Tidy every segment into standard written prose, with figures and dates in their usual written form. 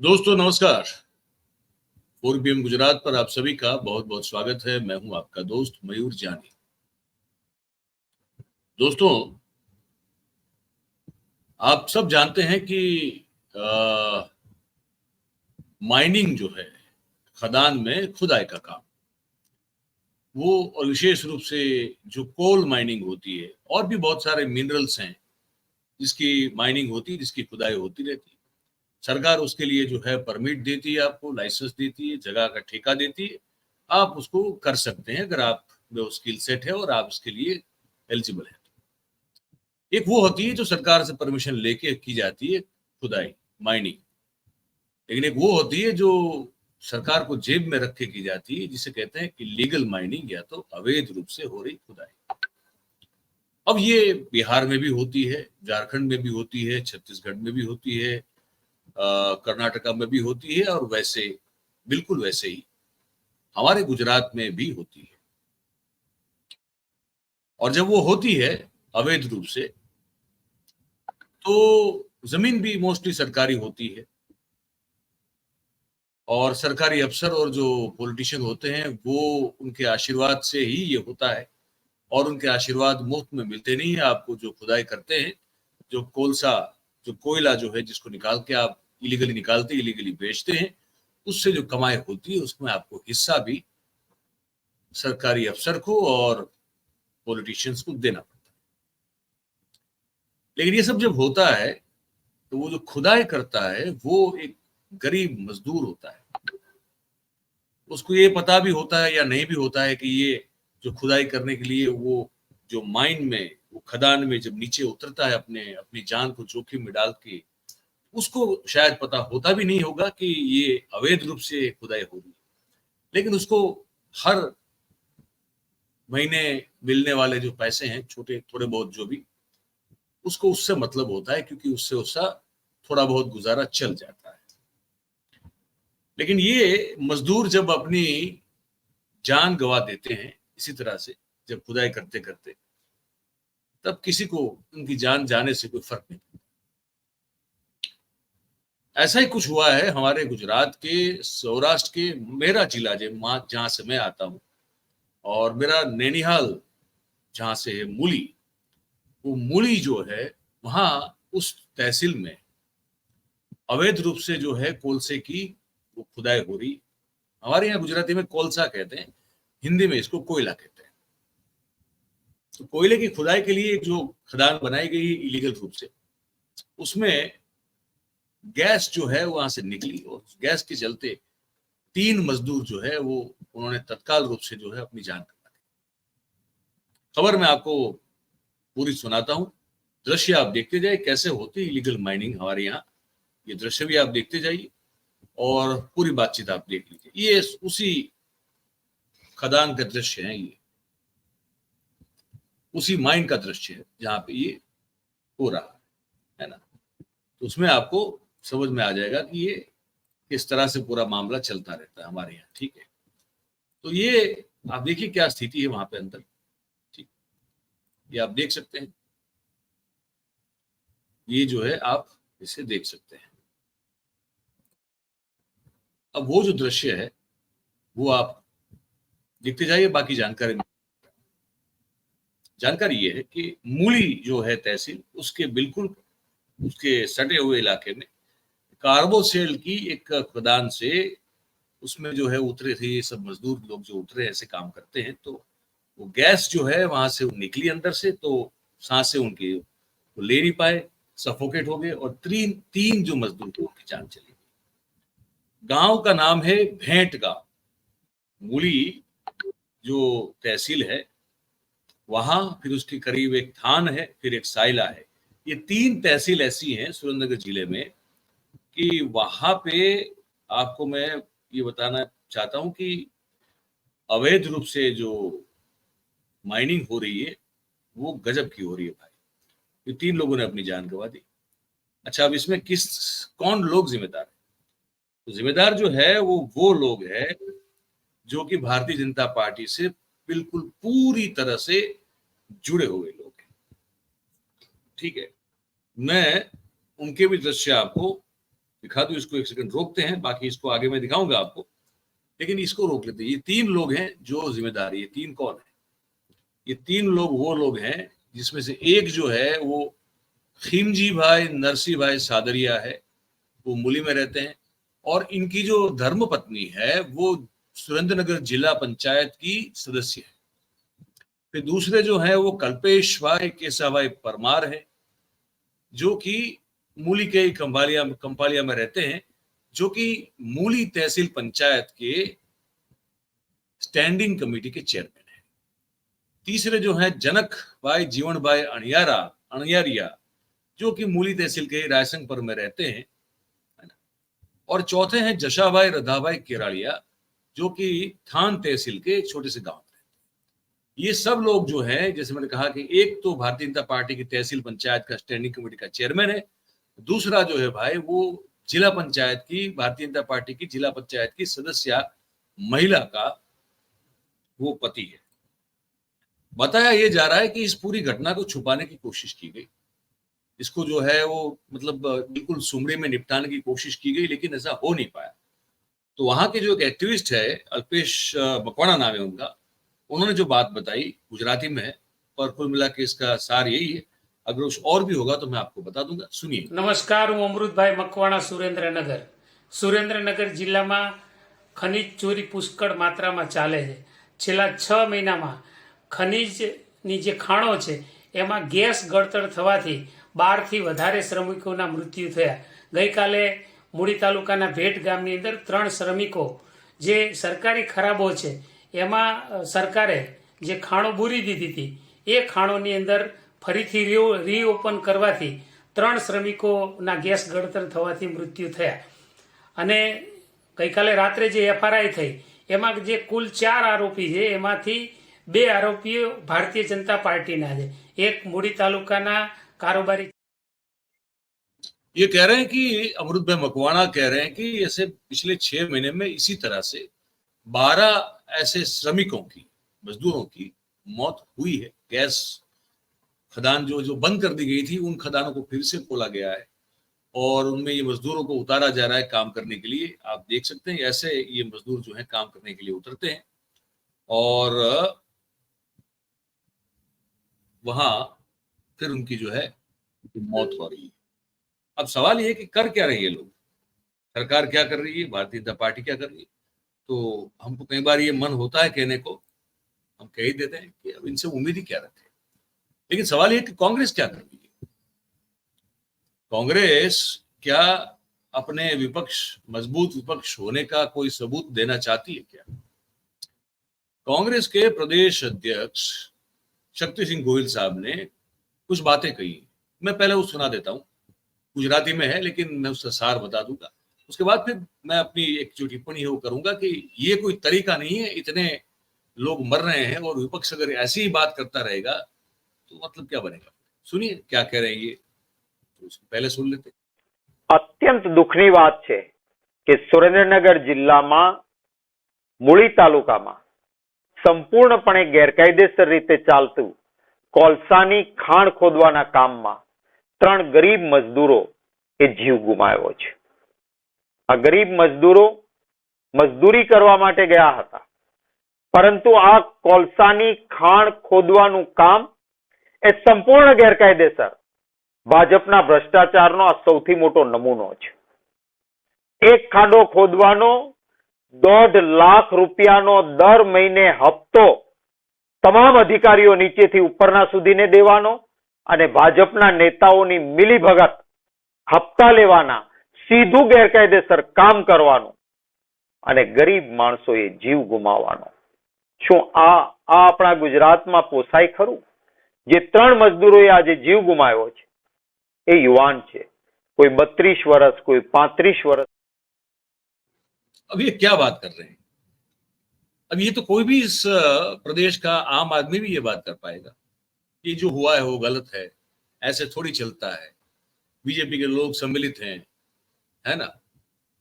दोस्तों नमस्कार। 4 PM गुजरात पर आप सभी का बहुत बहुत स्वागत है। मैं हूं आपका दोस्त मयूर जानी। दोस्तों, आप सब जानते हैं कि माइनिंग जो है, खदान में खुदाई का काम, वो और विशेष रूप से जो कोल माइनिंग होती है और भी बहुत सारे मिनरल्स हैं जिसकी माइनिंग होती है, जिसकी खुदाई होती रहती है। सरकार उसके लिए जो है परमिट देती है, आपको लाइसेंस देती है, जगह का ठेका देती है। आप उसको कर सकते हैं अगर आप में वो स्किल सेट है और आप इसके लिए एलिजिबल है। एक वो होती है जो सरकार से परमिशन लेके की जाती है खुदाई, माइनिंग। लेकिन एक वो होती है जो सरकार को जेब में रख के की जाती है, जिसे कहते हैं कि लीगल माइनिंग, या तो अवैध रूप से हो रही खुदाई। अब ये बिहार में भी होती है, झारखंड में भी होती है, छत्तीसगढ़ में भी होती है, कर्नाटका में भी होती है, और वैसे बिल्कुल वैसे ही हमारे गुजरात में भी होती है। और जब वो होती है अवैध रूप से, तो जमीन भी मोस्टली सरकारी होती है, और सरकारी अफसर और जो पॉलिटिशियन होते हैं वो उनके आशीर्वाद से ही ये होता है। और उनके आशीर्वाद मुफ्त में मिलते नहीं है आपको। जो खुदाई करते हैं, जो कोलसा, जो कोयला जो है, जिसको निकाल के आप इलीगली निकालते, इलीगली बेचते हैं, उससे जो कमाई होती है उसमें आपको हिस्सा भी सरकारी अफसर को और पॉलिटिशियंस को देना पड़ता है। लेकिन ये सब जब होता है, तो वो जो खुदाई करता है वो एक गरीब मजदूर होता है। उसको ये पता भी होता है या नहीं भी होता है कि ये जो खुदाई करने के लिए वो जो माइन में, वो खदान में जब नीचे उतरता है अपने अपनी जान को जोखिम में डाल के, उसको शायद पता होता भी नहीं होगा कि ये अवैध रूप से खुदाई हो रही है। लेकिन उसको हर महीने मिलने वाले जो पैसे हैं, छोटे थोड़े बहुत जो भी, उसको उससे मतलब होता है, क्योंकि उससे उसका थोड़ा बहुत गुजारा चल जाता है। लेकिन ये मजदूर जब अपनी जान गंवा देते हैं इसी तरह से, जब खुदाई करते करते, तब किसी को उनकी जान जाने से कोई फर्क नहीं पड़ता। ऐसा ही कुछ हुआ है हमारे गुजरात के, सौराष्ट्र के, मेरा जिला जहां से मैं आता हूँ, और मेरा नैनीहाल जहां से है मूली, वो मूली जो है, वहां उस तहसील में अवैध रूप से जो है कोलसे की वो खुदाई हो रही। हमारे यहाँ गुजराती में कोलसा कहते हैं, हिंदी में इसको कोयला कहते हैं। तो कोयले की खुदाई के लिए जो खदान बनाई गई इलीगल रूप से, उसमें गैस जो है वहां से निकली, और गैस के चलते 3 मजदूर जो है वो उन्होंने तत्काल रूप से जो है अपनी जान गंवा दी। खबर मैं आपको पूरी सुनाता हूँ। दृश्य आप देखते जाइए कैसे होती है इलीगल माइनिंग हमारे यहाँ। ये दृश्य भी आप देखते जाइए और पूरी बातचीत आप देख लीजिए। ये उसी खदान का दृश्य है, ये उसी माइन का दृश्य है जहां पे ये हो रहा है ना। तो उसमें आपको समझ में आ जाएगा कि ये किस तरह से पूरा मामला चलता रहता है हमारे यहाँ। ठीक है, तो ये आप देखिए क्या स्थिति है वहां पे अंदर। ठीक, ये आप देख सकते हैं, ये जो है आप इसे देख सकते हैं। अब वो जो दृश्य है वो आप देखते जाइए, बाकी जानकारी ये है कि मूली जो है तहसील, उसके बिल्कुल उसके सटे हुए इलाके में कार्बोसेल की एक खदान से, उसमें जो है उतरे थे ये सब मजदूर लोग, जो उतरे ऐसे काम करते हैं, तो वो गैस जो है वहां से निकली अंदर से, तो सांसें उनकी वो ले नहीं पाए, सफोकेट हो गए, और तीन तीन जो मजदूर थे उनकी जान चली गई। गांव का नाम है भेंट गांव। मूली जो तहसील है वहां, फिर उसके करीब एक थान है, फिर एक साइला है। ये 3 तहसील ऐसी हैं सुरेंद्रनगर जिले में कि वहां पे आपको मैं ये बताना चाहता हूं कि अवैध रूप से जो माइनिंग हो रही है वो गजब की हो रही है भाई। ये 3 लोगों ने अपनी जान गंवा दी। अच्छा, अब इसमें कौन लोग जिम्मेदार है? तो जिम्मेदार जो है वो लोग हैं जो कि भारतीय जनता पार्टी से बिल्कुल पूरी तरह से जुड़े हुए लोग हैं। ठीक है, मैं उनके भी दृश्य आपको दिखा दूं इसको, एक सेकंड रोकते हैं, बाकी इसको आगे मैं दिखाऊंगा आपको, लेकिन इसको रोक लेते हैं। ये 3 लोग हैं जो जिम्मेदारी, ये 3 कौन है? ये 3 लोग वो लोग हैं जिसमें से एक जो है वो खिमजी भाई नरसी भाई सादरिया है, वो मूली में रहते हैं, और इनकी जो धर्म पत्नी है वो सुरेंद्रनगर जिला पंचायत की सदस्य है। फिर दूसरे जो है वो कल्पेश भाई केसा भाई परमार है, जो कि मूली के कंपालिया में रहते हैं, जो कि मूली तहसील पंचायत के स्टैंडिंग कमेटी के चेयरमैन है। तीसरे जो है जनक भाई जीवन भाई अणियारिया, जो कि मूली तहसील के रायसंगपुर में रहते हैं, है ना। और चौथे हैं जशा भाई रधा भाई केरालिया, जो कि थान तहसील के एक छोटे से गांव में। ये सब लोग जो हैं, जैसे मैंने कहा कि एक तो भारतीय जनता पार्टी की तहसील पंचायत का स्टैंडिंग कमेटी का चेयरमैन है, दूसरा जो है भाई वो जिला पंचायत की, भारतीय जनता पार्टी की जिला पंचायत की सदस्य महिला का वो पति है। बताया ये जा रहा है कि इस पूरी घटना को छुपाने की कोशिश की गई, इसको जो है वो मतलब बिल्कुल सुमड़ी में निपटाने की कोशिश की गई, लेकिन ऐसा हो नहीं पाया। तो वहां के जो एक एक्टिविस्ट है, अल्पेश मकवाणा नाम है उनका, उन्होंने जो बात बताई गुजराती में है, पर कुल मिला के इसका सार यही है। अगर कुछ और भी होगा तो मैं आपको बता दूंगा, सुनिए। नमस्कार, હું અમૃતભાઈ મકવાણા, સુરેન્દ્રનગર જિલ્લામાં ખનીજ ચોરી પુષ્કળ માત્રામાં ચાલે છે. છેલ્લા 6 મહિનામાં ખનીજની જે ખાણો છે એમાં ગેસ ગળતર થવાથી 12થી વધારે શ્રમિકોના મૃત્યુ થયા. ગઈકાલે મૂડી તાલુકાના ભેટ ગામની અંદર 3 શ્રમિકો જે સરકારી ખરાબો છે એમાં સરકારે જે ખાણો બૂરી દીધી હતી એ ખાણોની અંદર ફરીથી રીઓપન કરવાથી 3 શ્રમિકોના ગેસ ગળતર થવાથી મૃત્યુ થયા. અને ગઈકાલે રાત્રે જે એફઆરઆઈ થઈ એમાં જે કુલ 4 આરોપી છે એમાંથી 2 આરોપીઓ ભારતીય જનતા પાર્ટીના છે, એક મૂડી તાલુકાના કારોબારી। ये कह रहे हैं कि अमृत भाई मकवाणा कह रहे हैं कि ऐसे पिछले 6 महीने में इसी तरह से 12 ऐसे श्रमिकों की, मजदूरों की मौत हुई है। गैस खदान जो बंद कर दी गई थी, उन खदानों को फिर से खोला गया है और उनमें ये मजदूरों को उतारा जा रहा है काम करने के लिए। आप देख सकते हैं ऐसे ये मजदूर जो है काम करने के लिए उतरते हैं और वहां फिर उनकी जो है मौत हो रही है। अब सवाल ये है कि कर क्या रही है लोग, सरकार क्या कर रही है, भारतीय जनता पार्टी क्या कर रही है। तो हमको कई बार ये मन होता है कहने को, हम कह ही देते हैं कि अब इनसे उम्मीद ही क्या रखें, लेकिन सवाल ये कि कांग्रेस क्या कर रही है। कांग्रेस क्या अपने विपक्ष, मजबूत विपक्ष होने का कोई सबूत देना चाहती है क्या? कांग्रेस के प्रदेश अध्यक्ष शक्ति सिंह गोहिल साहब ने कुछ बातें कही, मैं पहले वो सुना देता हूं, गुजराती में है लेकिन मैं उसका सार बता दूंगा, उसके बाद फिर मैं अपनी एक जो टिप्पणी है वो करूंगा कि ये कोई तरीका नहीं है, इतने लोग मर रहे हैं और विपक्ष अगर ऐसी ही बात करता रहेगा तो मतलब क्या बनेगा। सुनिए क्या कह रहे हैं ये, तो उसको पहले सुन लेते। અત્યંત દુઃખની વાત છે કે સુરેન્દ્રનગર જિલ્લામાં મૂળી તાલુકામાં સંપૂર્ણપણે ગેરકાયદેસર રીતે ચાલતું કોલસાની ખાણ ખોદવાના કામમાં 3 ગરીબ મજદૂરો એ જીવ ગુમાવ્યો છે. આ ગરીબ મજદૂરો મજદૂરી કરવા માટે ગયા હતા, પરંતુ આ કોલસાની ખાણ ખોદવાનું કામ એ સંપૂર્ણ ગેરકાયદેસર ભાજપના ભ્રષ્ટાચારનો આ સૌથી મોટો નમૂનો છે. એક ખાડો ખોદવાનો 1.5 લાખ રૂપિયાનો દર મહિને હપ્તો તમામ અધિકારીઓ નીચેથી ઉપરના સુધીને દેવાનો અને ભાજપના નેતાઓની મિલીભગત હપ્તા લેવાના, સીધું ગેરકાયદેસર કામ કરવાનું અને ગરીબ માણસોએ જીવ ગુમાવવાનો. શું આ આપણા ગુજરાતમાં પોસાય ખરું? જે 3 મજદૂરોએ આજે જીવ ગુમાવ્યો છે એ યુવાન છે, कोई 32 वर्ष, कोई 35 वर्ष। अब ये क्या बात कर रहे हैं? अब ये तो कोई भी इस प्रदेश का आम आदमी भी ये बात कर पाएगा, ये जो हुआ है वो गलत है, ऐसे थोड़ी चलता है, बीजेपी के लोग सम्मिलित हैं, है ना,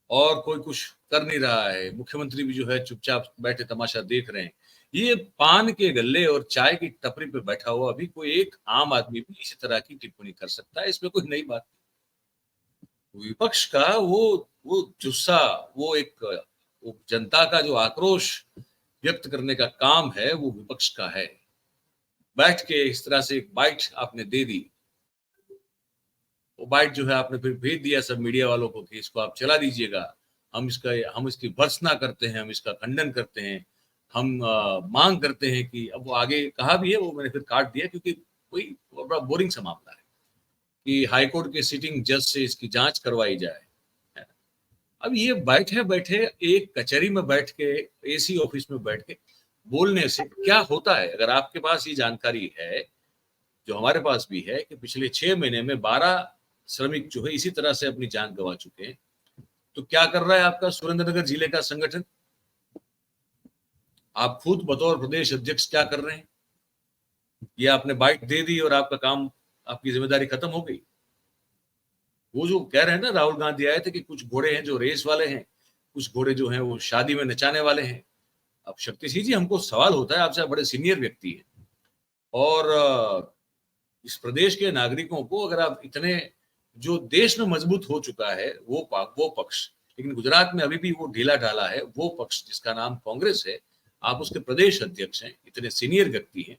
और कोई कुछ कर नहीं रहा है, मुख्यमंत्री भी जो है चुपचाप बैठे तमाशा देख रहे हैं। ये पान के गल्ले और चाय की टपरी पे बैठा हुआ अभी कोई एक आम आदमी भी इसी तरह की टिप्पणी कर सकता है, इसमें कोई नई बात नहीं। विपक्ष का वो जुस्सा, वो जनता का जो आक्रोश व्यक्त करने का काम है, वो विपक्ष का है। बैठ के इस तरह से एक बाइट आपने दे दी, वो बाइट जो है आपने फिर भेज दिया सब मीडिया वालों को कि इसको आप चला दीजिएगा, हम इसकी भर्त्सना करते हैं, हम इसका खंडन करते हैं, हम मांग करते हैं कि, अब वो आगे कहा भी है, वो मैंने फिर काट दिया क्योंकि कोई बड़ा बोरिंग सा मामला है कि हाईकोर्ट के सिटिंग जज से इसकी जांच करवाई जाए। अब ये बैठे एक कचहरी में बैठ के, एसी ऑफिस में बैठ के बोलने से क्या होता है? अगर आपके पास ये जानकारी है, जो हमारे पास भी है, कि पिछले 6 महीने में 12 श्रमिक जो है इसी तरह से अपनी जान गंवा चुके हैं, तो क्या कर रहा है आपका सुरेंद्रनगर जिले का संगठन? आप खुद बतौर प्रदेश अध्यक्ष क्या कर रहे हैं? ये आपने बाइट दे दी और आपका काम, आपकी जिम्मेदारी खत्म हो गई। वो जो कह रहे हैं ना, राहुल गांधी आए थे कि कुछ घोड़े हैं जो रेस वाले हैं, कुछ घोड़े जो हैं वो शादी में नचाने वाले हैं। अब शक्ति सिंह जी, हमको सवाल होता है आपसे, बड़े सीनियर व्यक्ति हैं और इस प्रदेश के नागरिकों को अगर आप इतने, जो देश में मजबूत हो चुका है वो पक्ष, लेकिन गुजरात में अभी भी वो ढीला ढाला है, वो पक्ष जिसका नाम कांग्रेस है, आप उसके प्रदेश अध्यक्ष हैं, इतने सीनियर व्यक्ति हैं,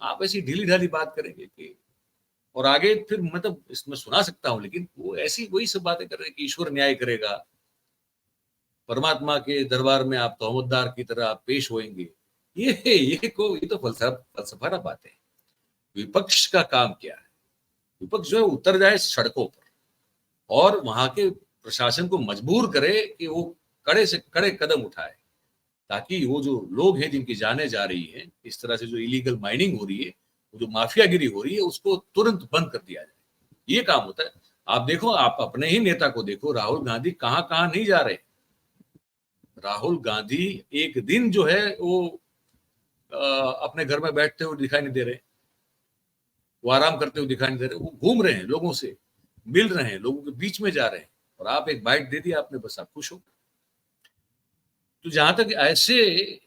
आप ऐसी ढीली ढाली बात करेंगे कि, और आगे फिर मतलब इसमें सुना सकता हूं, लेकिन वो ऐसी वही सब बातें कर रहे हैं कि ईश्वर न्याय करेगा, परमात्मा के दरबार में आप तोहमतदार की तरह आप पेश होएंगे। ये तो फलसफा ना बात है। विपक्ष का काम क्या है? विपक्ष जो है उतर जाए सड़कों पर और वहां के प्रशासन को मजबूर करे कि वो कड़े से कड़े कदम उठाए, ताकि वो जो लोग हैं जिनकी जानें जा रही हैं, इस तरह से जो इलीगल माइनिंग हो रही है, जो माफियागिरी हो रही है, उसको तुरंत बंद कर दिया जाए। ये काम होता है। आप देखो, आप अपने ही नेता को देखो, राहुल गांधी कहां कहां नहीं जा रहे। राहुल गांधी एक दिन जो है वो अपने घर में बैठते हुए दिखाई नहीं दे रहे, वो आराम करते हुए दिखाई नहीं दे रहे, वो घूम रहे हैं, लोगों से मिल रहे हैं, लोगों के बीच में जा रहे हैं, और आप एक बाइट दे दिया आपने, बस आप खुश हो। तो जहां तक ऐसे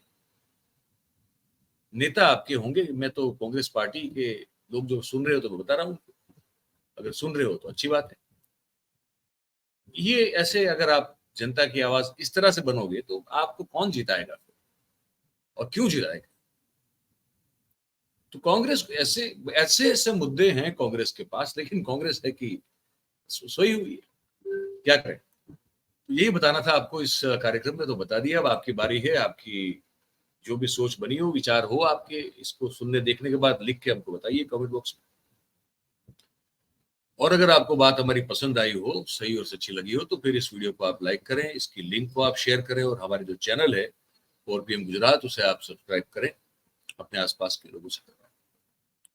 नेता आपके होंगे, मैं तो कांग्रेस पार्टी के लोग जो सुन रहे हो तो मैं बता रहा हूं, अगर सुन रहे हो तो अच्छी बात है। ये ऐसे अगर आप जनता की आवाज इस तरह से बनोगे तो आपको कौन जिताएगा और क्यों जिताएगा? तो कांग्रेस ऐसे मुद्दे हैं कांग्रेस के पास, लेकिन कांग्रेस है कि सोई हुई है, क्या करें? तो यही बताना था आपको इस कार्यक्रम में, तो बता दिया। अब आपकी बारी है, आपकी जो भी सोच बनी हो, विचार हो आपके, इसको सुनने देखने के बाद लिख के हमको बताइए कमेंट बॉक्स में। और अगर आपको बात हमारी पसंद आई हो, सही और सच्ची लगी हो, तो फिर इस वीडियो को आप लाइक करें, इसकी लिंक को आप शेयर करें, और हमारे जो चैनल है 4PM गुजरात, उसे आप सब्सक्राइब करें, अपने आसपास के लोगों से करवाएं।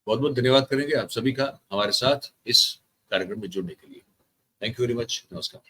बहुत बहुत धन्यवाद करेंगे आप सभी का हमारे साथ इस कार्यक्रम में जुड़ने के लिए। Thank you very much. नमस्कार।